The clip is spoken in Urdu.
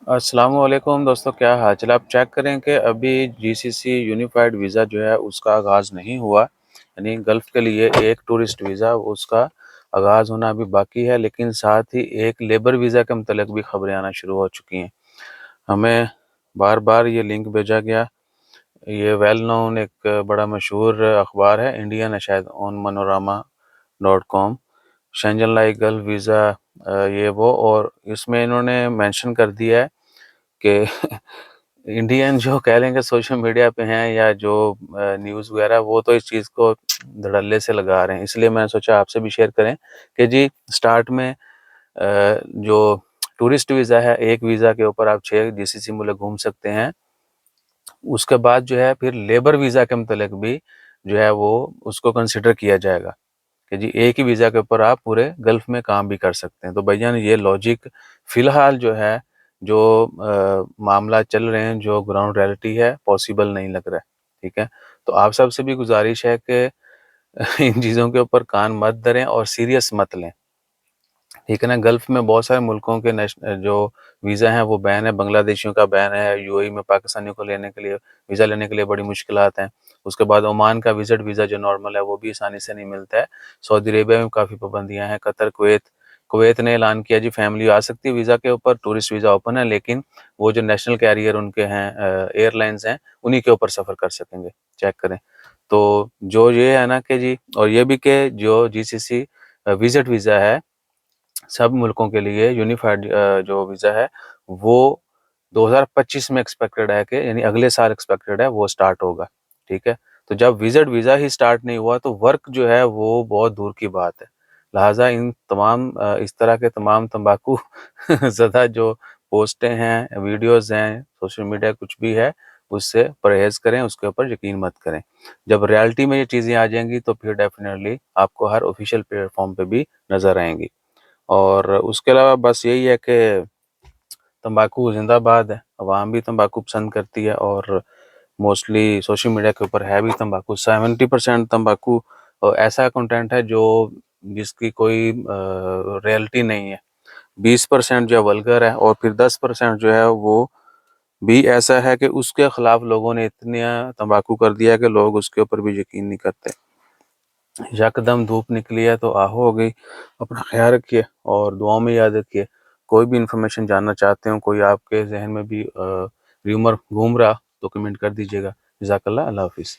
السلام علیکم دوستو، کیا حال چل؟ آپ چیک کریں کہ ابھی جی سی سی یونیفائڈ ویزا جو ہے اس کا آغاز نہیں ہوا، یعنی گلف کے لیے ایک ٹورسٹ ویزا اس کا آغاز ہونا ابھی باقی ہے، لیکن ساتھ ہی ایک لیبر ویزا کے متعلق بھی خبریں آنا شروع ہو چکی ہیں۔ ہمیں بار بار یہ لنک بھیجا گیا، یہ ویل نون ایک بڑا مشہور اخبار ہے، انڈین ہے شاید، اون manora.com، شینجن لائی گلف ویزا یہ وہ، اور اس میں انہوں نے مینشن کر دیا ہے کہ انڈین جو کہہ لیں کہ سوشل میڈیا پہ ہیں یا جو نیوز وغیرہ، وہ تو اس چیز کو دھڑلے سے لگا رہے ہیں، اس لیے میں نے سوچا آپ سے بھی شیئر کریں کہ جی سٹارٹ میں جو ٹورسٹ ویزا ہے، ایک ویزا کے اوپر آپ 6 جی سی سی ملک گھوم سکتے ہیں، اس کے بعد جو ہے پھر لیبر ویزا کے متعلق بھی جو ہے وہ اس کو کنسیڈر کیا جائے گا کہ جی ایک ہی ویزا کے اوپر آپ پورے گلف میں کام بھی کر سکتے ہیں۔ تو بھائیان یہ لاجک فی الحال جو ہے، جو معاملہ چل رہے ہیں، جو گراؤنڈ ریالٹی ہے، پاسبل نہیں لگ رہا ہے، ٹھیک ہے؟ تو آپ سب سے بھی گزارش ہے کہ ان چیزوں کے اوپر کان مت دھریں اور سیریس مت لیں، ٹھیک ہے نا؟ گلف میں بہت سارے ملکوں کے جو ویزا ہیں وہ بین ہے، بنگلہ دیشیوں کا بین ہے، یو اے میں پاکستانیوں کو لینے کے لیے ویزا لینے کے لیے بڑی مشکلات ہیں۔ اس کے بعد عمان کا وزٹ ویزا جو نارمل ہے وہ بھی آسانی سے نہیں ملتا ہے، سعودی عربیہ میں کافی پابندیاں ہیں، قطر، کویت نے اعلان کیا جی فیملی آ سکتی ہے ویزا کے اوپر، ٹورسٹ ویزا اوپن ہے، لیکن وہ جو نیشنل کیریئر ان کے ہیں، ایئر لائنز ہیں، انہی کے اوپر سفر کر سکیں گے، چیک کریں۔ تو جو یہ ہے نا کہ جی، اور یہ بھی کہ جو جی سی سی وزٹ ویزا ہے سب ملکوں کے لیے، یونیفائڈ جو ویزا ہے وہ 2025 میں ایکسپیکٹڈ ہے کہ یعنی اگلے سال ایکسپیکٹڈ ہے وہ سٹارٹ ہوگا، ٹھیک ہے؟ تو جب وزٹ ویزا ہی سٹارٹ نہیں ہوا تو ورک جو ہے وہ بہت دور کی بات ہے، لہٰذا ان تمام اس طرح کے تمام تمباکو زدہ جو پوسٹیں ہیں، ویڈیوز ہیں، سوشل میڈیا کچھ بھی ہے، اس سے پرہیز کریں، اس کے اوپر یقین مت کریں۔ جب ریالٹی میں یہ چیزیں آ جائیں گی تو پھر ڈیفینیٹلی آپ کو ہر آفیشیل پلیٹ فارم پہ بھی نظر آئیں گی۔ اور اس کے علاوہ بس یہی ہے کہ تمباکو زندہ باد ہے، عوام بھی تمباکو پسند کرتی ہے، اور موسٹلی سوشل میڈیا کے اوپر ہے بھی تمباکو، 70% تمباکو ایسا کنٹینٹ ہے جو جس کی کوئی ریئلٹی نہیں ہے، 20% جو ہے ولگر ہے، اور پھر 10% جو ہے وہ بھی ایسا ہے کہ اس کے خلاف لوگوں نے اتنا تمباکو کر دیا کہ لوگ اس کے اوپر بھی یقین نہیں کرتے۔ یکدم دھوپ نکلی ہے تو آہو ہو گئی۔ اپنا خیال رکھیے اور دعاؤں میں یاد رکھیے۔ کوئی بھی انفارمیشن جاننا چاہتے ہوں، کوئی آپ کے ذہن میں بھی ریومر گھوم رہا تو کمنٹ کر دیجیے گا۔ جزاک اللہ، اللہ حافظ۔